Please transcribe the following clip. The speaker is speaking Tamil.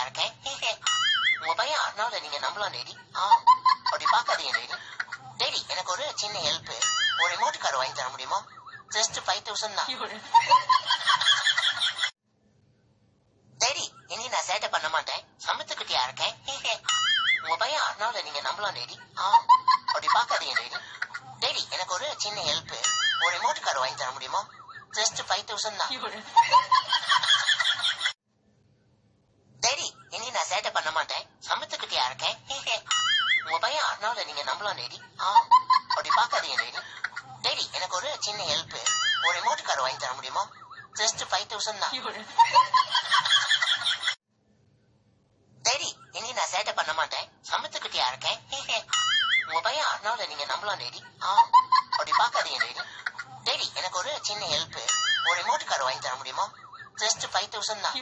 இருக்கேன். உங்க பையன் அண்ணாவில நீங்க நம்பலாம் டேடி. அப்படி பாக்காதீங்க டேடி. டேடி எனக்கு ஒரு சின்ன ஹெல்ப். ஒரு ரிமோட் கார் வாங்கி தர முடியுமா? ஜஸ்ட் 5000 தான். டேடி இனி நான் சேட்டை பண்ண மாட்டேன். சமத்துக்கிட்டியா இருக்கேன். உங்க பையன் அண்ணாவில நீங்க நம்பலாம் டேடி. அப்படி பாக்காதீங்க டேடி. டேடி எனக்கு ஒரு சின்ன ஹெல்ப். ஒரு ரிமோட் கார் வாங்கி தர முடியுமா? ஜஸ்ட் 5000 தான். டேடி இனி நான் சேட்டை பண்ண மாட்டேன். சமத்துக்கிட்டியா இருக்கேன். உங்க பையன் அண்ணாவில நீங்க நம்பலாம் டேடி. அப்படி பாக்காதீங்க டேடி. டேடி எனக்கு ஒரு சின்ன ஹெல்ப். ஒரு ரிமோட் கார் வாங்கி தர முடியுமா? ஜஸ்ட் 5000 தான். டேடி இனி நான் சேட்டை பண்ண மாட்டேன். சமத்துக்கிட்டியா இருக்கேன். உங்க பையன் அண்ணாவில நீங்க நம்பலாம் டேடி. அப்படி பாக்காதீங்க டேடி. டேடி எனக்கு ஒரு சின்ன ஹெல்ப். ஒரு ரிமோட் கார் வாங்கி தர முடியுமா? ஜஸ்ட் 5000 தான்.